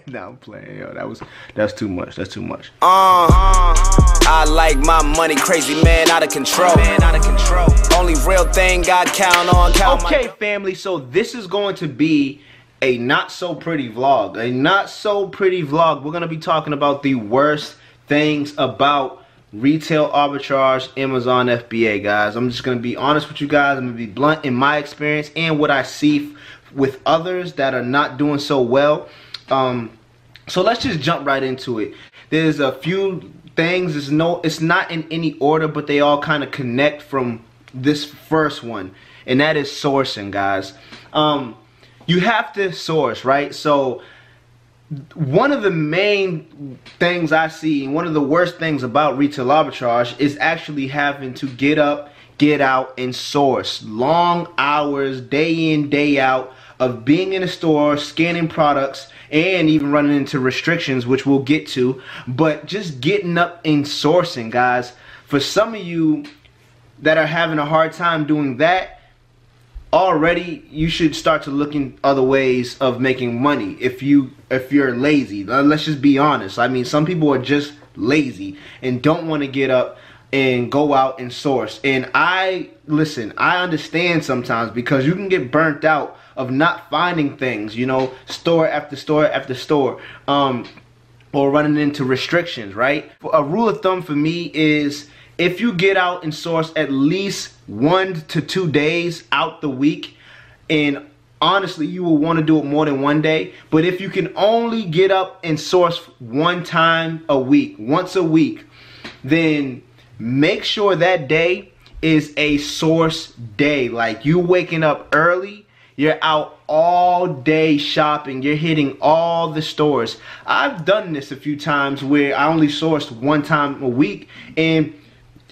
Nah, I'm playing. Yo, that's too much. That's too much. I like my money crazy, man, out of control. Only real thing I count on. Okay, family. So this is going to be a not so pretty vlog. We're gonna be talking about the worst things about retail arbitrage, Amazon FBA, guys. I'm just gonna be honest with you guys. I'm gonna be blunt in my experience and what I see with others that are not doing so well. So let's just jump right into it. There's a few things. It's not in any order, but they all kind of connect from this first one, and that is sourcing, guys. You have to source, right? So one of the main things I see, and one of the worst things about retail arbitrage, is actually having to get up, get out, and source. Long hours, day in, day out, of being in a store, scanning products, and even running into restrictions, which we'll get to. But just getting up and sourcing, guys. For some of you that are having a hard time doing that, already you should start to look in other ways of making money if you're lazy. Let's just be honest. I mean, some people are just lazy and don't want to get up and go out and source. And I understand sometimes, because you can get burnt out of not finding things, you know, store after store after store, or running into restrictions, right? A rule of thumb for me is, if you get out and source at least 1 to 2 days out the week, and honestly, you will want to do it more than one day, but if you can only get up and source one time a week, once a week, then make sure that day is a source day. Like, you waking up early, you're out all day shopping, you're hitting all the stores. I've done this a few times where I only sourced one time a week, and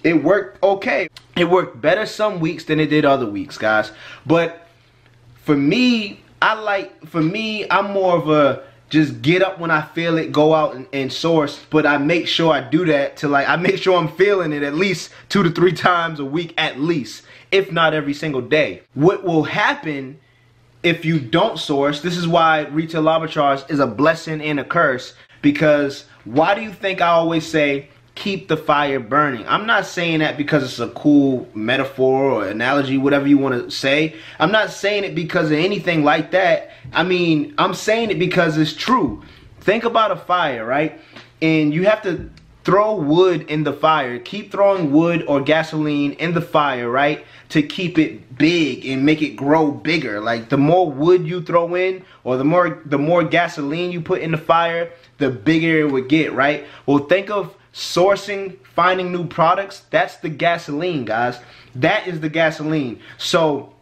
it worked okay. It worked better some weeks than it did other weeks, guys. But for me, I'm more of a just get up when I feel it, go out and source. But I make sure I do that to, like, I make sure I'm feeling it at least 2 to 3 times a week at least, if not every single day. What will happen if you don't source? This is why retail arbitrage is a blessing and a curse. Because why do you think I always say keep the fire burning? I'm not saying that because it's a cool metaphor or analogy, whatever you want to say. I'm not saying it because of anything like that. I mean, I'm saying it because it's true. Think about a fire, right? And you have to throw wood in the fire. Keep throwing wood or gasoline in the fire, right? To keep it big and make it grow bigger. Like, the more wood you throw in, or the more gasoline you put in the fire, the bigger it would get, right? Well, think of sourcing, finding new products. That's the gasoline, guys. That is the gasoline. So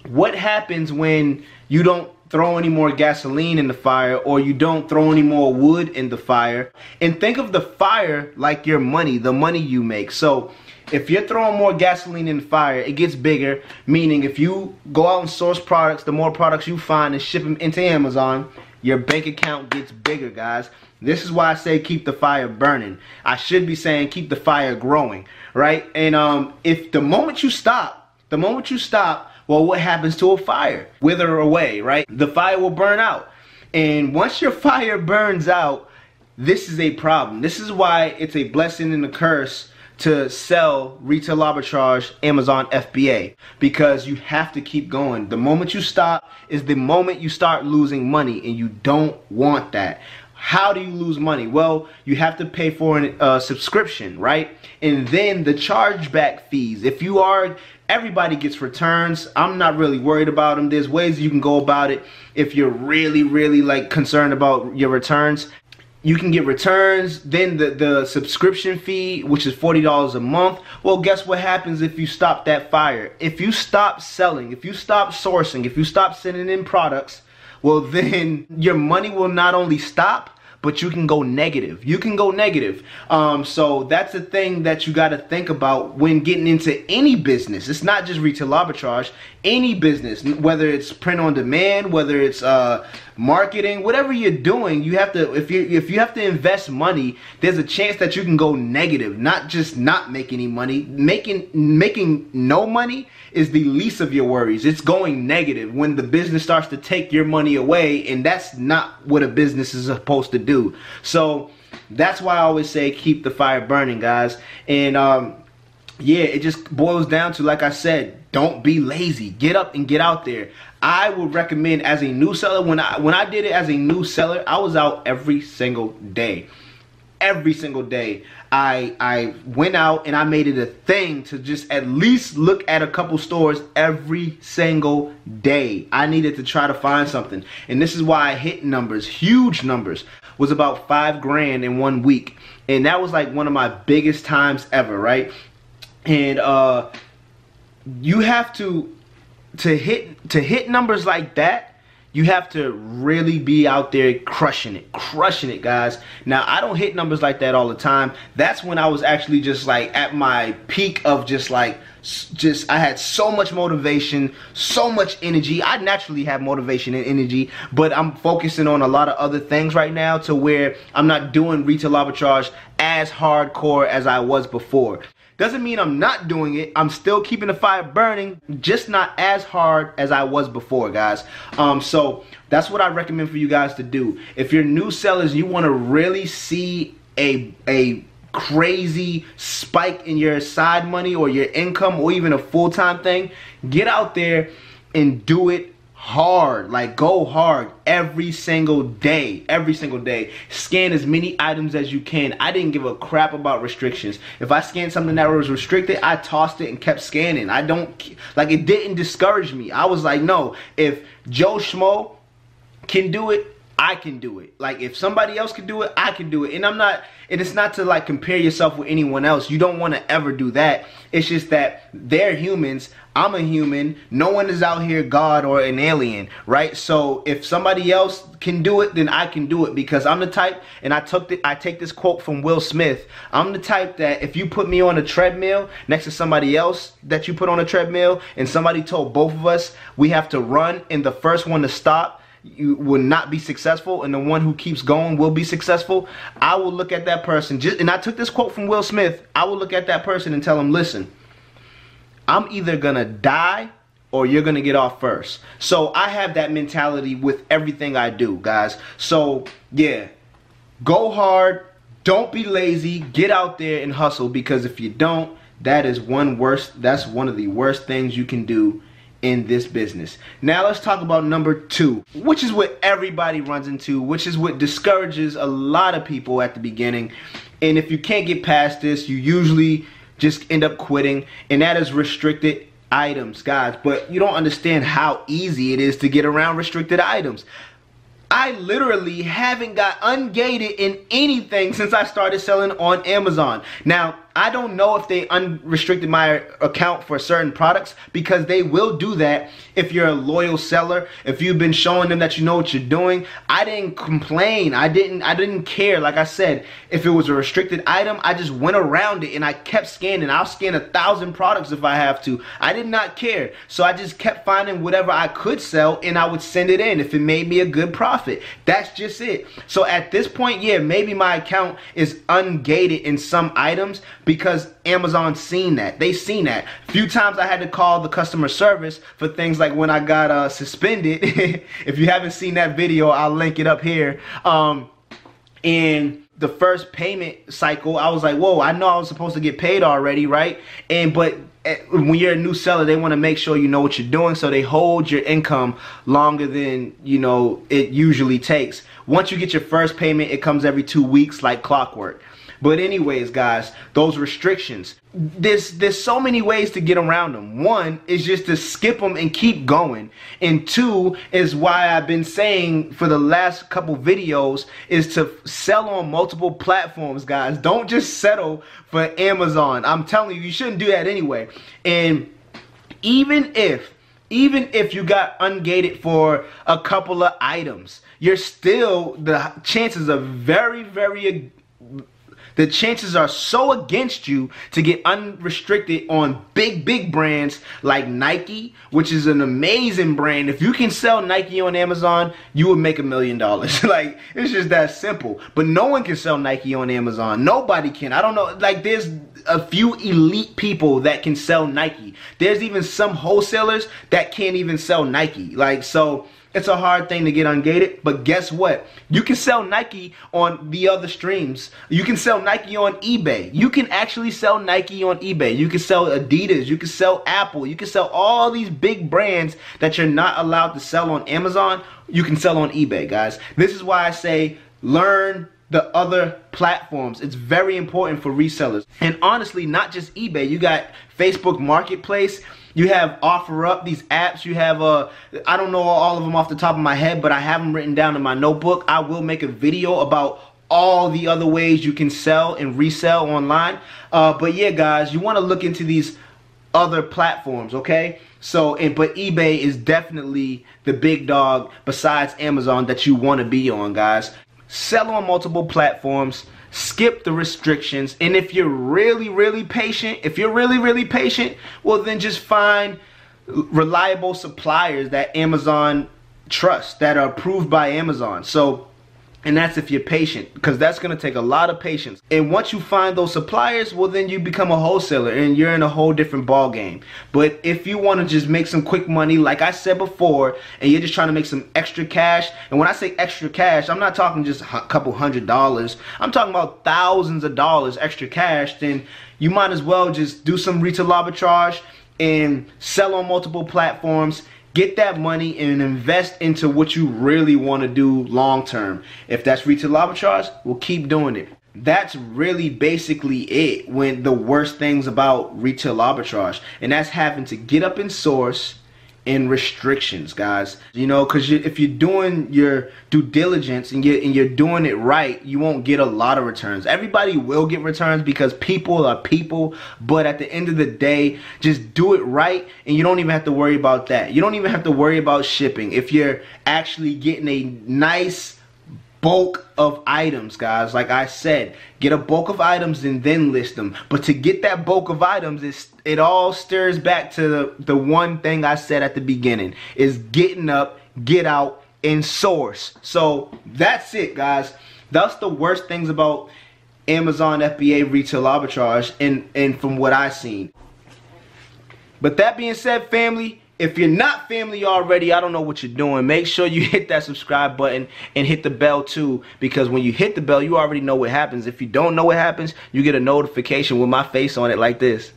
what happens when you don't throw any more gasoline in the fire, or you don't throw any more wood in the fire? And think of the fire like your money, the money you make. So if you're throwing more gasoline in the fire, it gets bigger, meaning if you go out and source products, the more products you find and ship them into Amazon, your bank account gets bigger, guys. This is why I say keep the fire burning. I should be saying keep the fire growing, right? And if the moment you stop, well, what happens to a fire? Wither away, right? The fire will burn out. And once your fire burns out, this is a problem. This is why it's a blessing and a curse to sell retail arbitrage, Amazon FBA, because you have to keep going. The moment you stop is the moment you start losing money, and you don't want that. How do you lose money? Well, you have to pay for a subscription, right? And then the chargeback fees. Everybody gets returns. I'm not really worried about them. There's ways you can go about it if you're really, really like concerned about your returns. You can get returns, then the subscription fee, which is $40 a month. Well, guess what happens if you stop that fire? If you stop selling, if you stop sourcing, if you stop sending in products, well, then your money will not only stop, but you can go negative. You can go negative. So that's the thing that you got to think about when getting into any business. It's not just retail arbitrage. Any business, whether it's print on demand, whether it's marketing, whatever you're doing, you have to, if you have to invest money, there's a chance that you can go negative, not just not make any money. Making no money is the least of your worries. It's going negative when the business starts to take your money away, and that's not what a business is supposed to do. So that's why I always say keep the fire burning, guys. And yeah, it just boils down to, like I said, don't be lazy. Get up and get out there. I would recommend, as a new seller, when I did it as a new seller, I was out every single day. Every single day. I went out and I made it a thing to just at least look at a couple stores every single day. I needed to try to find something. And this is why I hit numbers, huge numbers. Was about $5 grand in 1 week. And that was like one of my biggest times ever, right? And you have to hit numbers like that, you have to really be out there crushing it, guys. Now, I don't hit numbers like that all the time. That's when I was actually just like at my peak of I had so much motivation, so much energy. I naturally have motivation and energy, but I'm focusing on a lot of other things right now to where I'm not doing retail arbitrage as hardcore as I was before. Doesn't mean I'm not doing it. I'm still keeping the fire burning, just not as hard as I was before, guys. So that's what I recommend for you guys to do. If you're new sellers, you want to really see a crazy spike in your side money or your income or even a full-time thing, get out there and do it hard. Like, go hard every single day. Scan as many items as you can. I didn't give a crap about restrictions. If I scanned something that was restricted, I tossed it and kept scanning. It didn't discourage me. I was like, no, if Joe Schmo can do it, I can do it. Like, if somebody else can do it, I can do it. And it's not to like compare yourself with anyone else. You don't want to ever do that. It's just that they're humans, I'm a human, no one is out here God or an alien, right? So if somebody else can do it, then I can do it, because I'm the type, and I take this quote from Will Smith, I'm the type that if you put me on a treadmill next to somebody else that you put on a treadmill, and somebody told both of us we have to run, and the first one to stop you will not be successful, and the one who keeps going will be successful, I will look at that person, and I took this quote from Will Smith, I will look at that person and tell him, listen, I'm either gonna die or you're gonna get off first. So I have that mentality with everything I do, guys. So yeah, go hard, don't be lazy, get out there and hustle, because if you don't, that's one of the worst things you can do in this business. Now let's talk about number 2, which is what everybody runs into, which is what discourages a lot of people at the beginning. And if you can't get past this, you usually just end up quitting, and that is restricted items, guys. But you don't understand how easy it is to get around restricted items. I literally haven't got ungated in anything since I started selling on Amazon. Now, I don't know if they unrestricted my account for certain products, because they will do that if you're a loyal seller. If you've been showing them that you know what you're doing. I didn't complain. I didn't care. Like I said, if it was a restricted item, I just went around it and I kept scanning. I'll scan 1,000 products if I have to. I did not care. So I just kept finding whatever I could sell, and I would send it in if it made me a good profit. That's just it. So at this point, yeah, maybe my account is ungated in some items, because Amazon's seen that. They've seen that. A few times I had to call the customer service for things like when I got suspended. If you haven't seen that video, I'll link it up here. In the first payment cycle, I was like, whoa, I know I was supposed to get paid already, right? But when you're a new seller, they want to make sure you know what you're doing, so they hold your income longer than, you know, it usually takes. Once you get your first payment, it comes every 2 weeks like clockwork. But anyways, guys, those restrictions, there's so many ways to get around them. One is just to skip them and keep going. And 2 is why I've been saying for the last couple videos, is to sell on multiple platforms, guys. Don't just settle for Amazon. I'm telling you, you shouldn't do that anyway. And even if you got ungated for a couple of items, the chances are very the chances are so against you to get unrestricted on big brands like Nike, which is an amazing brand. If you can sell Nike on Amazon, you would make $1 million. Like, it's just that simple. But no one can sell Nike on Amazon. Nobody can. I don't know. Like, there's a few elite people that can sell Nike. There's even some wholesalers that can't even sell Nike. Like, so it's a hard thing to get ungated, but guess what? You can sell Nike on the other streams. You can sell Nike on eBay. You can actually sell Nike on eBay. You can sell Adidas. You can sell Apple. You can sell all these big brands that you're not allowed to sell on Amazon. You can sell on eBay, guys. This is why I say learn the other platforms. It's very important for resellers. And honestly, not just eBay. You got Facebook Marketplace. You have OfferUp, these apps. You have, I don't know all of them off the top of my head, but I have them written down in my notebook. I will make a video about all the other ways you can sell and resell online. But yeah, guys, you want to look into these other platforms, okay? So, but eBay is definitely the big dog besides Amazon that you want to be on, guys. Sell on multiple platforms. Skip the restrictions, and if you're really patient, well, then just find reliable suppliers that Amazon trusts, that are approved by Amazon. So, and that's if you're patient, because that's going to take a lot of patience. And once you find those suppliers, well, then you become a wholesaler and you're in a whole different ball game. But if you want to just make some quick money, like I said before, and you're just trying to make some extra cash, and when I say extra cash, I'm not talking just a couple $100s. I'm talking about thousands of dollars extra cash. Then you might as well just do some retail arbitrage and sell on multiple platforms. Get that money and invest into what you really want to do long term. If that's retail arbitrage, we'll keep doing it. That's really basically it when the worst things about retail arbitrage. And that's having to get up in source and restrictions, guys. You know, because if you're doing your due diligence and you're doing it right, you won't get a lot of returns. Everybody will get returns because people are people, but at the end of the day, just do it right and you don't even have to worry about that. You don't even have to worry about shipping if you're actually getting a nice bulk of items, guys. Like I said, get a bulk of items and then list them. But to get that bulk of items, it all stirs back to the one thing I said at the beginning, is getting up, get out, and source. So that's it, guys. That's the worst things about Amazon FBA retail arbitrage and from what I've seen. But that being said, family, if you're not family already, I don't know what you're doing. Make sure you hit that subscribe button and hit the bell too, because when you hit the bell, you already know what happens. If you don't know what happens, you get a notification with my face on it like this.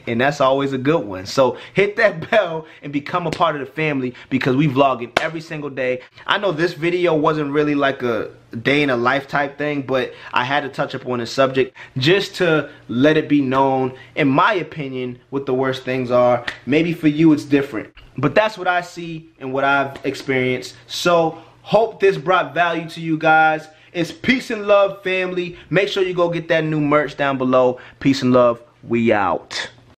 And that's always a good one. So hit that bell and become a part of the family, because we vlog it every single day. I know this video wasn't really like a day in a life type thing, but I had to touch upon the subject just to let it be known, in my opinion, what the worst things are. Maybe for you it's different, but that's what I see and what I've experienced. So hope this brought value to you guys. It's peace and love, family. Make sure you go get that new merch down below. Peace and love. We out.